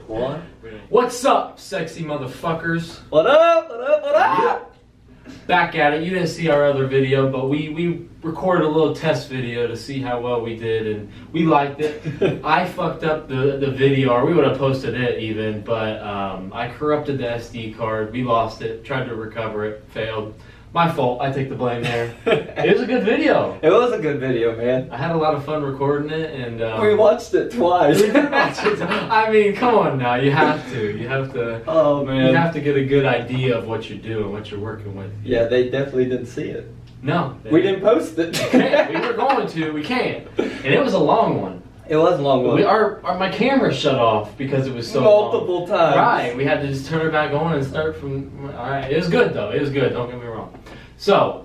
What? What's up, sexy motherfuckers? What up? What up? What up? Back at it. You didn't see our other video, but we recorded a little test video to see how well we did, and we liked it. I fucked up the video, or we would have posted it even, but I corrupted the SD card. We lost it, tried to recover it, failed. My fault. I take the blame there. It was a good video. It was a good video, man. I had a lot of fun recording it, and We watched it twice. we did watch it. I mean, come on now. You have to. You have to. Oh, man. You have to get a good idea of what you're doing, what you're working with. Yeah, they definitely didn't see it. No. We didn't post it. We were going to. We can't. And it was a long one. It was a long one. My camera shut off because it was so Multiple long. times. Right. We had to just turn it back on and start from. All right. It was good though. It was good. Don't get me wrong. So,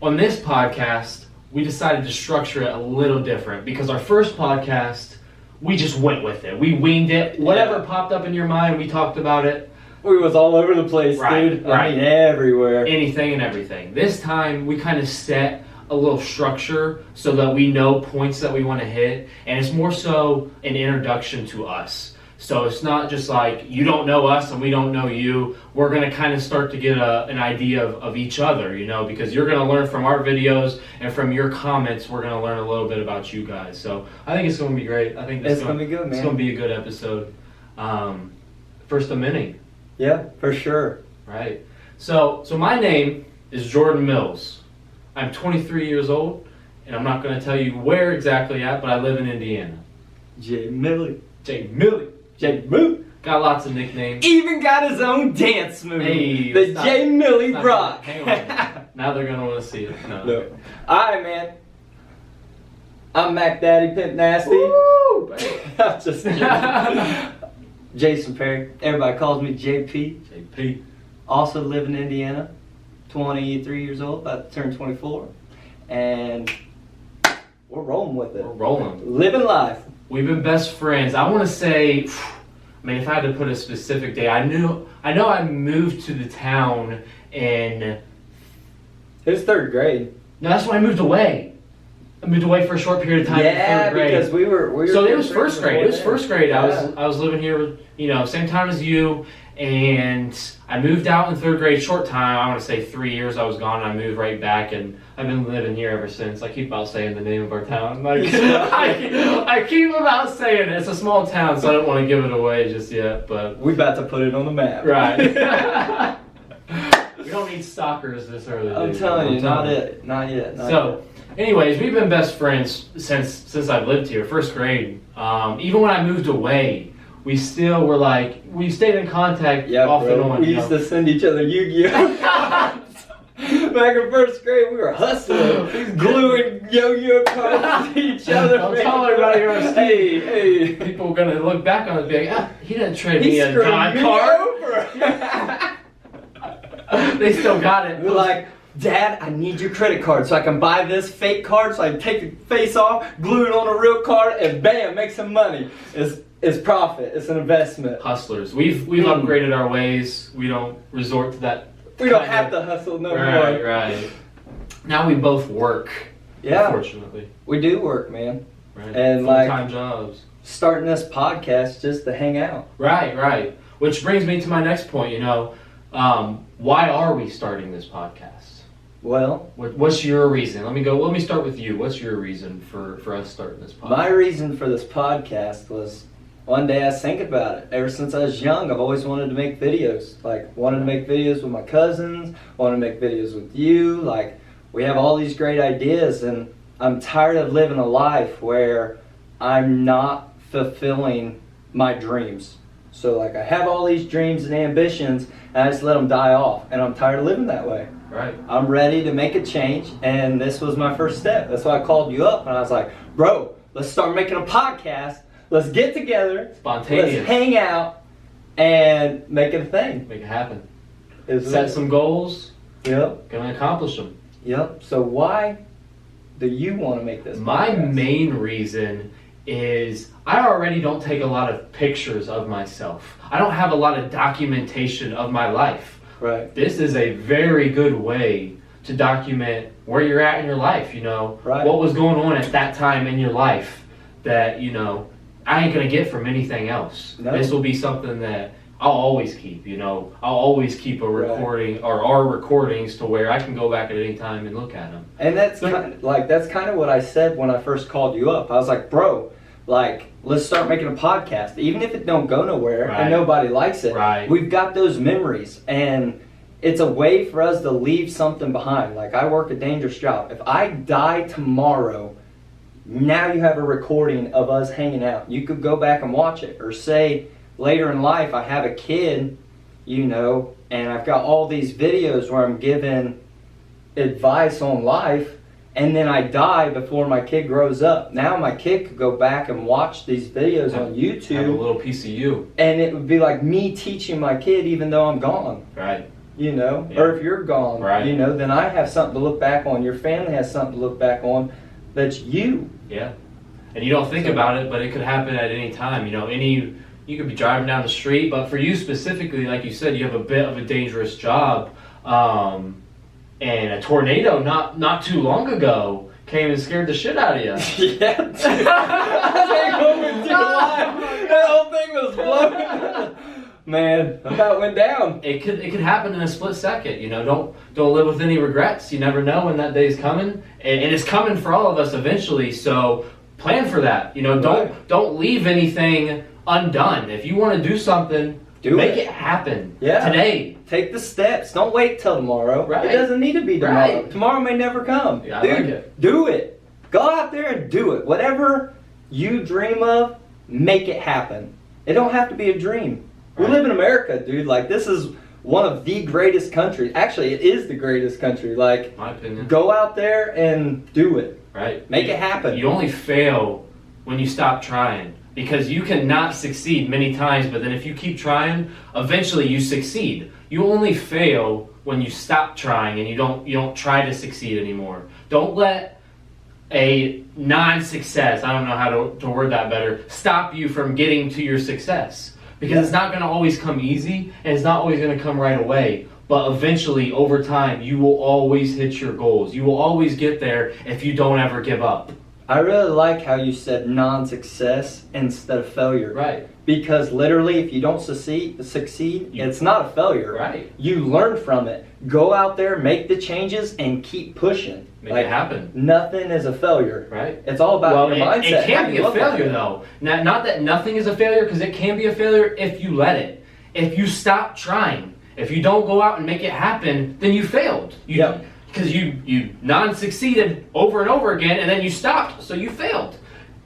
on this podcast, we decided to structure it a little different because our first podcast, we just went with it. We winged it. Whatever popped up in your mind, we talked about it. We was all over the place, Right, dude. right. I mean, everywhere. Anything and everything. This time, we kind of set a little structure so that we know points that we want to hit, and it's more so an introduction to us. So it's not just like you don't know us and we don't know you. We're going to kind of start to get an idea of each other, you know, because you're going to learn from our videos and from your comments. We're going to learn a little bit about you guys. So I think it's going to be great. I think It's going to be good, man. It's going to be a good episode. First of many. Yeah, for sure. Right. So my name is Jordan Mills. I'm 23 years old, and I'm not going to tell you where exactly at, but I live in Indiana. Jay Millie. Jay Millie. Jay Moo. Got lots of nicknames. Even got his own dance move. Hey, the stop. Jay Millie Stop. Rock. Hang on. Now they're going to want to see it. No. Alright, man. I'm Mac Daddy Pimp Nasty. Woo, baby. I'm just kidding. Jason Perry. Everybody calls me JP. JP. Also live in Indiana. 23 years old, about to turn 24. And we're rolling with it. We're rolling. Living life. We've been best friends. I want to say, I mean, if I had to put a specific day, I know I moved to the town in. It was third grade. No, that's when I moved away. I moved away for a short period of time. Yeah, in third grade. because we were So it was first grade. It was first grade. Yeah. I was living here, you know, same time as you, and I moved out in third grade. Short time. I want to say 3 years. I was gone. And I moved right back, and I've been living here ever since. I keep about saying the name of our town. Like I keep about saying it. It's a small town, so I don't want to give it away just yet. But We about to put it on the map. right. We don't need stalkers this early. I'm dude. telling you, not telling you. it. Not yet. Not So, anyways, we've been best friends since I've lived here, first grade. Even when I moved away, we still were like, we stayed in contact yet. off and Bro. on. We you used know. to send each other Yu-Gi-Oh! Back in first grade, we were hustling, gluing yo-yo cards to each other. Don't tell everybody you're a Hey, hey. People are gonna look back on it and be like, he didn't trade He me a screwed God me card. over. They still got it. We're like, Dad, I need your credit card so I can buy this fake card so I can take the face off, glue it on a real card, and bam, make some money. It's profit. It's an investment. Hustlers. We've upgraded our ways. We don't resort to that. We don't have to hustle no Right, more. right. Now we both work. Yeah, Unfortunately. we do work, man. Right. And, full-time jobs. Starting this podcast just to hang out. Right, right. Which brings me to my next point. You know, why are we starting this podcast? Well, What's your reason? Let me start with you. What's your reason for us starting this podcast? my reason for this podcast was one day I was thinking about it. Ever since I was young, I've always wanted to make videos. Like, wanted to make videos with my cousins, wanted to make videos with you. Like, we have all these great ideas, and I'm tired of living a life where I'm not fulfilling my dreams. So, like, I have all these dreams and ambitions, and I just let them die off. And I'm tired of living that way. Right. I'm ready to make a change, and this was my first step. That's why I called you up, and I was like, bro, let's start making a podcast. Let's get together. Spontaneous. Let's hang out and make it a thing. Make it happen. Is Set some goals. Yep. Gonna accomplish them. Yep. So why do you want to make this My podcast? main reason is I already don't take a lot of pictures of myself. I don't have a lot of documentation of my life. Right. This is a very good way to document where you're at in your life, you know, Right. what was going on at that time in your life that, you know, I ain't gonna get from anything else. No. This will be something that I'll always keep. I'll always keep a recording or our recordings to where I can go back at any time and look at them. And that's kind of what I said when I first called you up. I was like, bro, like, let's start making a podcast. Even if it don't go nowhere and nobody likes it, we've got those memories. And it's a way for us to leave something behind. Like, I work a dangerous job. If I die tomorrow, now you have a recording of us hanging out. You could go back and watch it. Or say, later in life, I have a kid, and I've got all these videos where I'm giving advice on life, and then I die before my kid grows up. Now my kid could go back and watch these videos on YouTube. Have a little piece of you. And it would be like me teaching my kid even though I'm gone. Right. Or if you're gone, then I have something to look back on. Your family has something to look back on that's you. Yeah. And you don't think about it, but it could happen at any time. You could be driving down the street, but for you specifically, like you said, you have a bit of a dangerous job. And a tornado not too long ago came and scared the shit out of you. Yeah, dude. That whole thing was blown. Man, I about went down. It could happen in a split second. Don't live with any regrets. You never know when that day is coming, and it's coming for all of us eventually. So plan for that. Don't leave anything undone. If you want to do something, make it happen. Yeah. Today. Take the steps. Don't wait till tomorrow. Right. It doesn't need to be tomorrow. Right. Tomorrow may never come. Yeah, Dude, I like it. Do it. Go out there and do it. Whatever you dream of, make it happen. It don't have to be a dream. We live in America, dude. Like, this is one of the greatest countries. Actually, it is the greatest country. Like, my opinion. Go out there and do it. Right. Make it happen. You only fail when you stop trying. Because you can not succeed many times, but then if you keep trying, eventually you succeed. You only fail when you stop trying and you don't try to succeed anymore. Don't let a non-success, I don't know how to word that better, stop you from getting to your success. Because it's not going to always come easy, and it's not always going to come right away. But eventually, over time, you will always hit your goals. You will always get there if you don't ever give up. I really like how you said non-success instead of failure. Right. Because literally, if you don't succeed, it's not a failure. Right. You learn from it. Go out there, make the changes, and keep pushing. Make it happen. Nothing is a failure. Right. It's all about your mindset. It can be a failure, though. Not that nothing is a failure, because it can be a failure if you let it. If you stop trying, if you don't go out and make it happen, then you failed. Because you non-succeeded over and over again, and then you stopped, so you failed.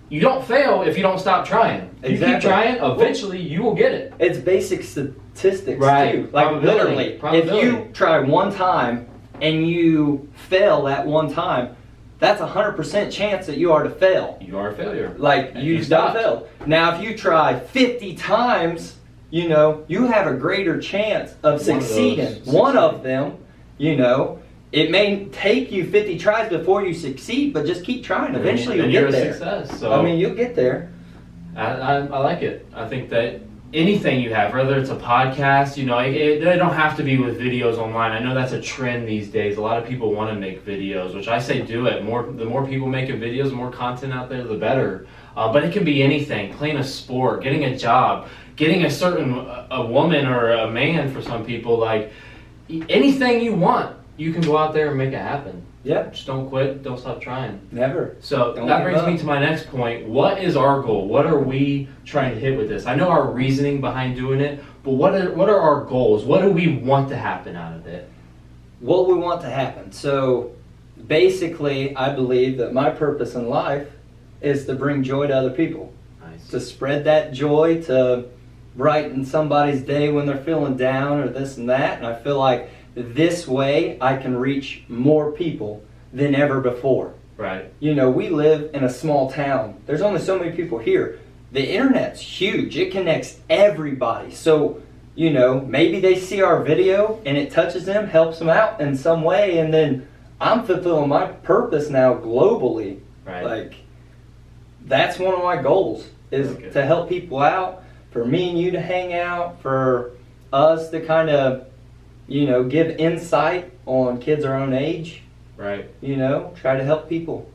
You don't fail if you don't stop trying. Exactly. You keep trying, eventually you will get it. It's basic statistics, right. too. Like, literally, if you try one time and you fail that one time, that's 100% chance that you are to fail. You are a failure. Like, you done failed. Now, if you try 50 times, you have a greater chance of succeeding. One of them, it may take you 50 tries before you succeed, but just keep trying. Eventually, you'll get there. Success, so you'll get there. I like it. I think that anything you have, whether it's a podcast, they don't have to be with videos online. I know that's a trend these days. A lot of people want to make videos, which I say do it. The more people making videos, the more content out there, the better. But it can be anything: playing a sport, getting a job, getting a woman or a man for some people. Like, anything you want. You can go out there and make it happen. Yeah. Just don't quit. Don't stop trying. Never. So that brings me to my next point. What is our goal? What are we trying to hit with this? I know our reasoning behind doing it, but what are our goals? What do we want to happen out of it? What we want to happen. So basically, I believe that my purpose in life is to bring joy to other people. Nice. To spread that joy, to brighten somebody's day when they're feeling down or this and that. And I feel like this way I can reach more people than ever before. Right. We live in a small town. There's only so many people here. The internet's huge. It connects everybody. So, maybe they see our video and it touches them, helps them out in some way, and then I'm fulfilling my purpose now globally. Right. Like, that's one of my goals, is to help people out, for me and you to hang out, for us to kind of give insight on kids our own age. Right. Try to help people.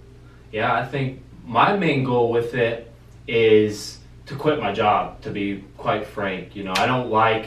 Yeah, I think my main goal with it is to quit my job, to be quite frank. You know, I don't like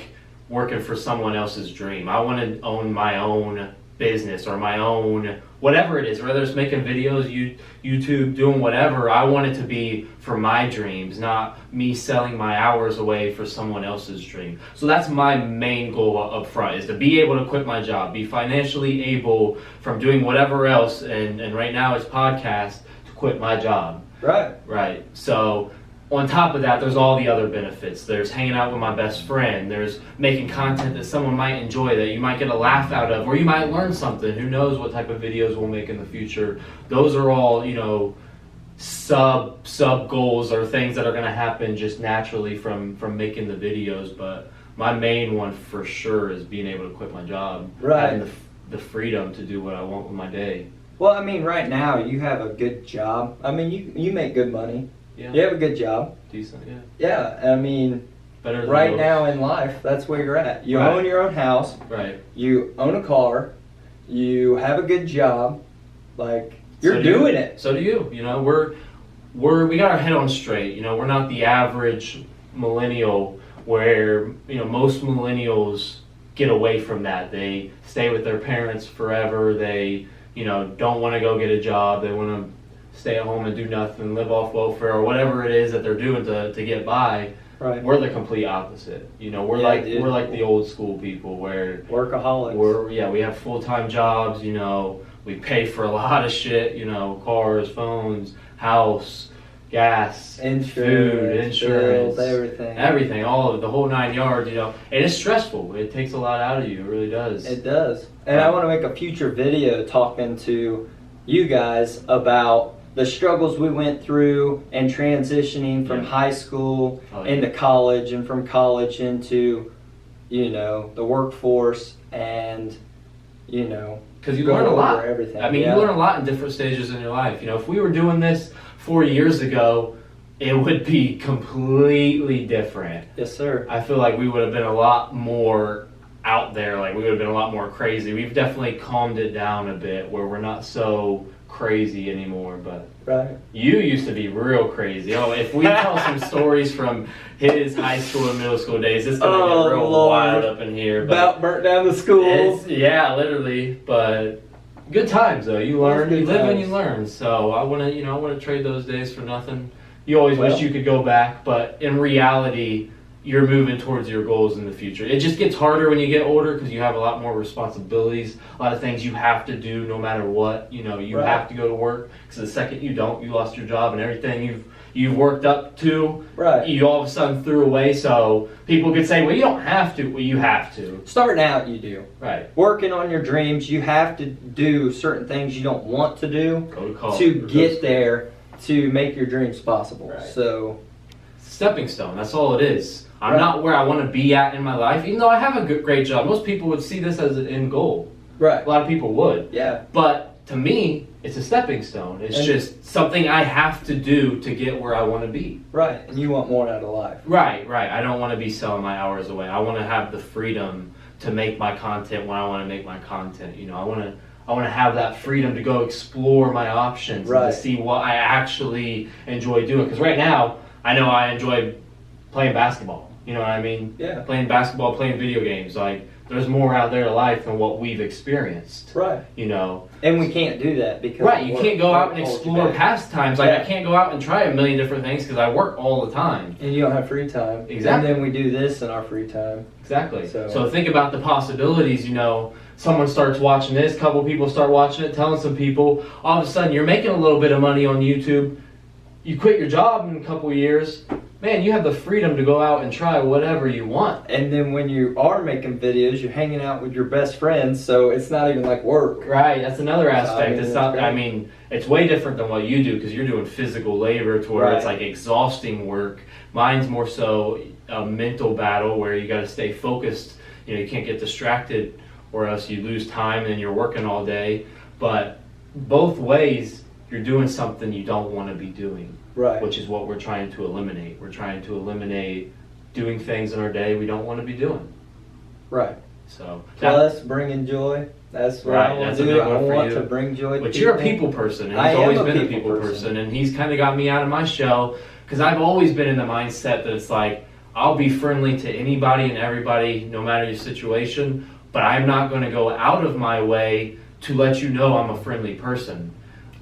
working for someone else's dream. I want to own my own business or my own whatever it is, whether it's making videos, YouTube, doing whatever. I want it to be for my dreams, not me selling my hours away for someone else's dream. So that's my main goal up front, is to be able to quit my job, be financially able from doing whatever else, and right now it's podcast, to quit my job. Right. So on top of that, there's all the other benefits. There's hanging out with my best friend. There's making content that someone might enjoy, that you might get a laugh out of, or you might learn something. Who knows what type of videos we'll make in the future. Those are all, you know, sub goals, or things that are going to happen just naturally from making the videos. But my main one for sure is being able to quit my job. Having the freedom to do what I want with my day. Well, I mean, right now you have a good job. I mean, you make good money. Yeah. You have a good job. Decent, yeah. Yeah, I mean, better than right most. now in life, that's where you're at. You own your own house. Right. You own a car. You have a good job. Like, you're doing it. So do you. You know, we got our head on straight. You know, we're not the average millennial where, you know, most millennials get away from that. They stay with their parents forever. They, you know, don't want to go get a job. They want to stay at home and do nothing, live off welfare, or whatever it is that they're doing to get by. Right. We're the complete opposite. You know, we're like the old school people where workaholics. We have full-time jobs. You know, we pay for a lot of shit. You know, cars, phones, house, gas, insurance, food, bills, everything, all of it, the whole 9 yards. You know, and it's stressful. It takes a lot out of you. It really does. It does. And I want to make a future video talking to you guys about the struggles we went through and transitioning from high school into college, and from college into, you know, the workforce, and, you know, because you learn a lot. Everything. I mean, you learn a lot in different stages in your life. You know, if we were doing this 4 years ago, it would be completely different. Yes, sir. I feel like we would have been a lot more out there. Like, we would have been a lot more crazy. We've definitely calmed it down a bit, where we're not so crazy anymore. But you used to be real crazy. Oh, if we tell some stories from his high school and middle school days, it's gonna get real wild up in here. But about burnt down the school. Yeah, literally. But good times though. You learn, you live and you learn. So I want to trade those days for nothing. You always wish you could go back, but in reality, you're moving towards your goals in the future. It just gets harder when you get older, because you have a lot more responsibilities, a lot of things you have to do no matter what. You know, you have to go to work, because the second you don't, you lost your job, and everything you've worked up to, you all of a sudden threw away. So people could say, well, you don't have to. Well, you have to. Starting out, you do. Right. Working on your dreams, you have to do certain things you don't want to do go to college, to get there, to make your dreams possible. Right. So, stepping stone, that's all it is. I'm not where I want to be at in my life, even though I have a great job. Most people would see this as an end goal. Right. A lot of people would. Yeah. But to me, it's a stepping stone. It's just something I have to do to get where I want to be. Right. And you want more out of life. Right. I don't want to be selling my hours away. I want to have the freedom to make my content when I want to make my content. You know, I want to have that freedom to go explore my options and to see what I actually enjoy doing. Because right now, I know I enjoy playing basketball. You know what I mean? Yeah. Playing basketball, playing video games. Like, there's more out there to life than what we've experienced. Right. You know? And we can't do that because you can't go out and explore pastimes. Like, I can't go out and try a million different things because I work all the time. And you don't have free time. Exactly. And then we do this in our free time. Exactly. So think about the possibilities, you know. Someone starts watching this, a couple people start watching it, telling some people. All of a sudden, you're making a little bit of money on YouTube. You quit your job in a couple years. Man, you have the freedom to go out and try whatever you want. And then when you are making videos, you're hanging out with your best friends, so it's not even like work. Right, that's another aspect. I mean, It's it's way different than what you do, because you're doing physical labor to where it's like exhausting work. Mine's more so a mental battle where you got to stay focused. You know, you can't get distracted or else you lose time and you're working all day. But both ways, you're doing something you don't want to be doing. Right. Which is what we're trying to eliminate. We're trying to eliminate doing things in our day we don't want to be doing. Right. So plus bringing joy. That's what I want to do. I want to bring joy to people. But you're a people person, and he's always been a people person, and he's kind of got me out of my shell, Because I've always been in the mindset that it's like, I'll be friendly to anybody and everybody, no matter your situation, but I'm not going to go out of my way to let you know I'm a friendly person.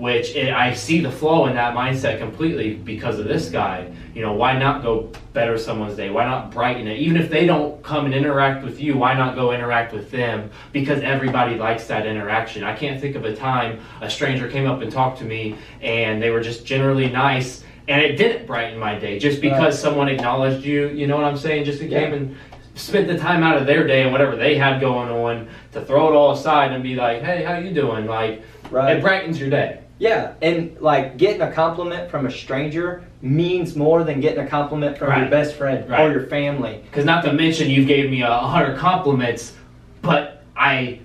I see the flaw in that mindset completely because of this guy. You know, why not go better someone's day? Why not brighten it? Even if they don't come and interact with you, why not go interact with them? Because everybody likes that interaction. I can't think of a time a stranger came up and talked to me and they were just generally nice and it didn't brighten my day just because someone acknowledged you. You know what I'm saying? Just came and spent the time out of their day and whatever they had going on to throw it all aside and be like, hey, how you doing? Like, it brightens your day. Yeah, and like getting a compliment from a stranger means more than getting a compliment from your best friend or your family. Because not to mention you gave me 100 compliments, but I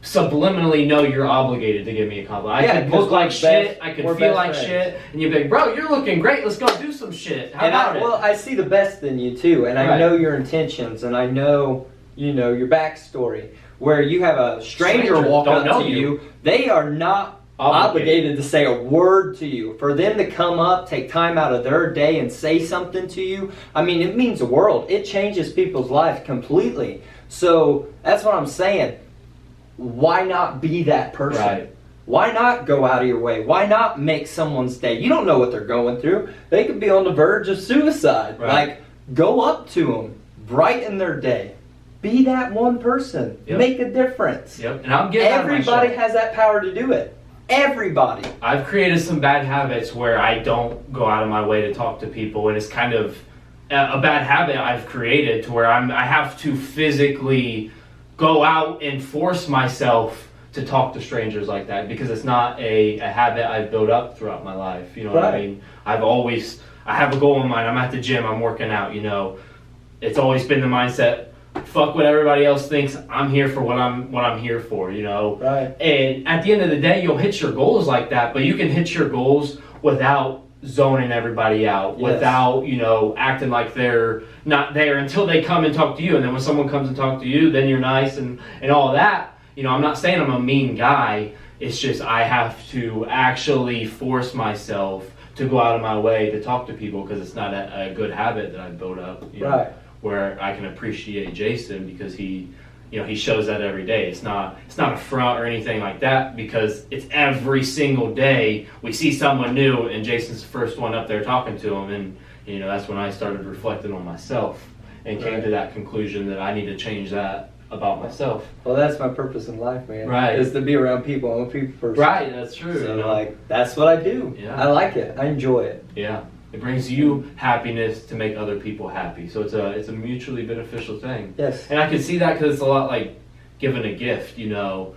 subliminally know you're obligated to give me a compliment. I could look like shit, I could feel like shit, and you'd be like, bro, you're looking great, let's go do some shit. How about it? Well, I see the best in you too, and I know your intentions, and I know, you know, your backstory. Where you have a stranger walk up to you, they are not obligated to say a word to you. For them to come up, take time out of their day and say something to you, I mean, it means the world. It changes people's life completely. So that's what I'm saying. Why not be that person? Right. Why not go out of your way? Why not make someone's day? You don't know what they're going through. They could be on the verge of suicide. Right. Like, go up to them, brighten their day. Be that one person. Yep. Make a difference. Yep. And I'm getting everybody has that power to do it. Everybody. I've created some bad habits where I don't go out of my way to talk to people, and it's kind of a bad habit I've created to where I have to physically go out and force myself to talk to strangers like that because it's not a habit I've built up throughout my life. You know what I mean? I have a goal in mind. I'm at the gym, I'm working out, you know. It's always been the mindset, fuck what everybody else thinks. I'm here for what I'm here for, you know. Right. And at the end of the day, you'll hit your goals like that, but you can hit your goals without zoning everybody out, without, you know, acting like they're not there until they come and talk to you. And then when someone comes and talks to you, then you're nice and all that. You know, I'm not saying I'm a mean guy. It's just I have to actually force myself to go out of my way to talk to people because it's not a good habit that I've built up. You know? Where I can appreciate Jason because he shows that every day. It's not a front or anything like that because it's every single day we see someone new and Jason's the first one up there talking to him, and you know that's when I started reflecting on myself and came to that conclusion that I need to change that about myself. Well, that's my purpose in life, man. Right. Is to be around people. I'm a people person. Right, that's true. So, you know? like, that's what I do. Yeah. I like it. I enjoy it. Yeah. It brings you happiness to make other people happy. So it's a mutually beneficial thing. Yes. And I can see that because it's a lot like giving a gift, you know.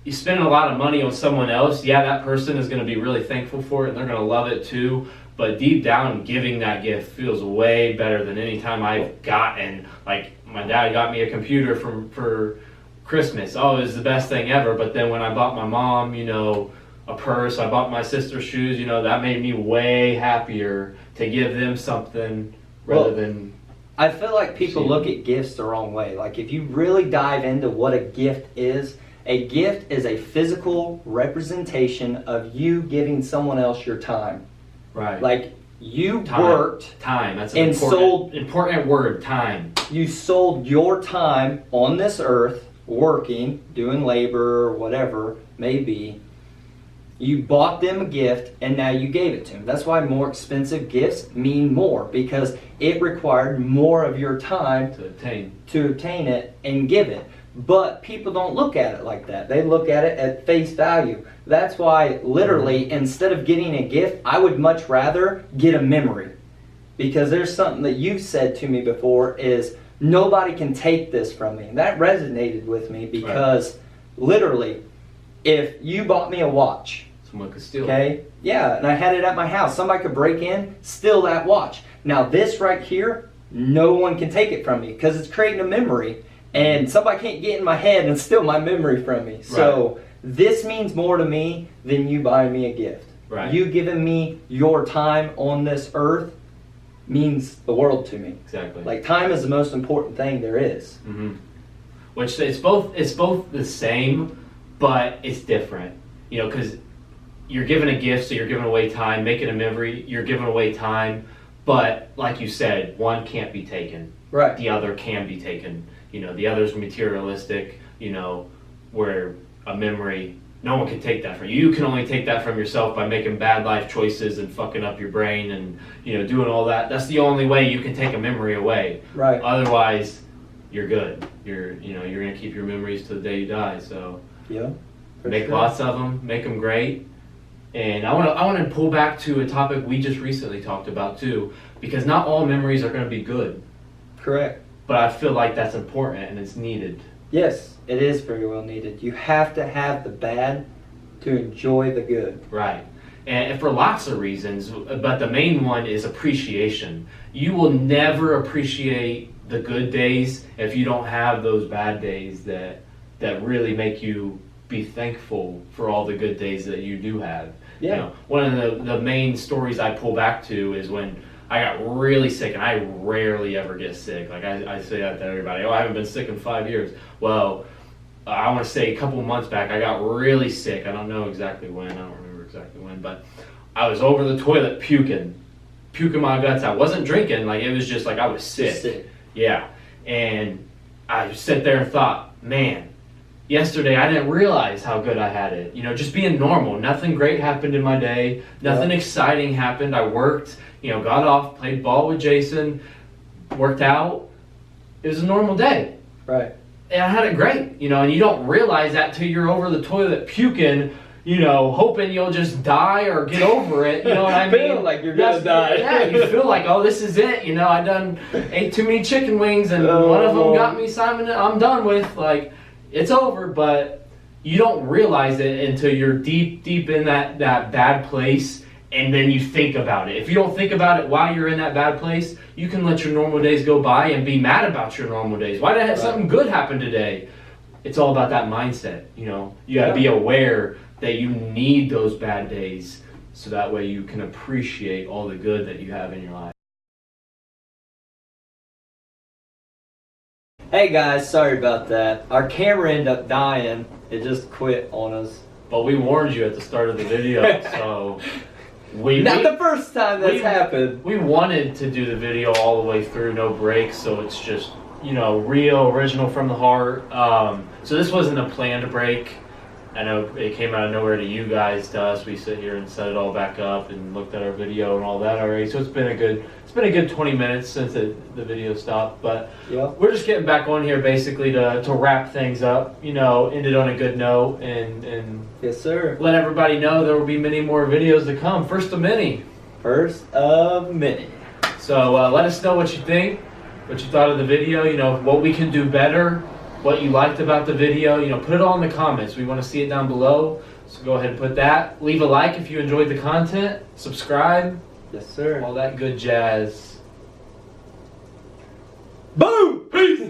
You spend a lot of money on someone else, yeah, that person is going to be really thankful for it and they're going to love it too. But deep down, giving that gift feels way better than any time I've gotten. Like, my dad got me a computer for Christmas. Oh, it was the best thing ever. But then when I bought my mom, you know, a purse, I bought my sister shoes, you know, that made me way happier to give them something rather than... I feel like people look at gifts the wrong way. Like, if you really dive into what a gift is a physical representation of you giving someone else your time. Right. Like, you worked... Time. That's an important word, time. You sold your time on this earth, working, doing labor, or whatever may be. You bought them a gift, and now you gave it to them. That's why more expensive gifts mean more, because it required more of your time to obtain it and give it. But people don't look at it like that. They look at it at face value. That's why, literally, instead of getting a gift, I would much rather get a memory. Because there's something that you've said to me before is, nobody can take this from me. And that resonated with me because, literally, if you bought me a watch, someone could steal it. Okay? Yeah, and I had it at my house. Somebody could break in, steal that watch. Now this right here, no one can take it from me because it's creating a memory, and somebody can't get in my head and steal my memory from me. So this means more to me than you buying me a gift. Right. You giving me your time on this earth means the world to me. Exactly. Like, time is the most important thing there is. Mm-hmm. Which it's both the same, but it's different. You know, because you're giving a gift, so you're giving away time, making a memory, you're giving away time, But like you said, one can't be taken. Right. The other can be taken. You know, the other's materialistic, you know, where a memory, no one can take that from you. You can only take that from yourself by making bad life choices and fucking up your brain and, you know, doing all that. That's the only way you can take a memory away. Right. Otherwise, you're good. You're going to keep your memories to the day you die. So Yeah. make lots of them, make them great. And I want to pull back to a topic we just recently talked about too, because not all memories are going to be good. Correct. But I feel like that's important and it's needed. Yes, it is very well needed. You have to have the bad to enjoy the good. Right. And for lots of reasons, but the main one is appreciation. You will never appreciate the good days if you don't have those bad days that really make you be thankful for all the good days that you do have. Yeah. You know, one of the main stories I pull back to is when I got really sick, and I rarely ever get sick. Like I say that to everybody, I haven't been sick in 5 years. Well, I want to say a couple months back, I got really sick. I don't know exactly when, I don't remember exactly when, but I was over the toilet puking my guts out. I wasn't drinking, like it was just like I was sick. Yeah. And I sat there and thought, man, yesterday I didn't realize how good I had it. You know, just being normal. Nothing great happened in my day. Nothing exciting happened. I worked, you know, got off, played ball with Jason, worked out. It was a normal day. Right. And I had it great, you know, and you don't realize that till you're over the toilet puking, you know, hoping you'll just die or get over it, you know what I mean? Feel like you're gonna die. Yeah, you feel like, oh, this is it, you know, ate too many chicken wings and one of them got me Simon, I'm done with, like, it's over, but you don't realize it until you're deep in that bad place, and then you think about it. If you don't think about it while you're in that bad place, you can let your normal days go by and be mad about your normal days. Why did something good happen today? It's all about that mindset, you know. You gotta be aware that you need those bad days so that way you can appreciate all the good that you have in your life. Hey guys, sorry about that. Our camera ended up dying. It just quit on us. But we warned you at the start of the video, so Not the first time that's happened. We wanted to do the video all the way through, no breaks, so it's just, you know, real, original from the heart. So this wasn't a planned break. I know it came out of nowhere to you guys, to us. We sit here and set it all back up and looked at our video and all that already. So it's been a good 20 minutes since the video stopped. But we're just getting back on here basically to wrap things up. You know, ended on a good note and yes, sir. Let everybody know there will be many more videos to come. First of many. First of many. So let us know what you think, what you thought of the video. You know, what we can do better. What you liked about the video, you know, put it all in the comments. We want to see it down below. So go ahead and put that. Leave a like if you enjoyed the content. Subscribe. Yes, sir. All that good jazz. Boom! Peace!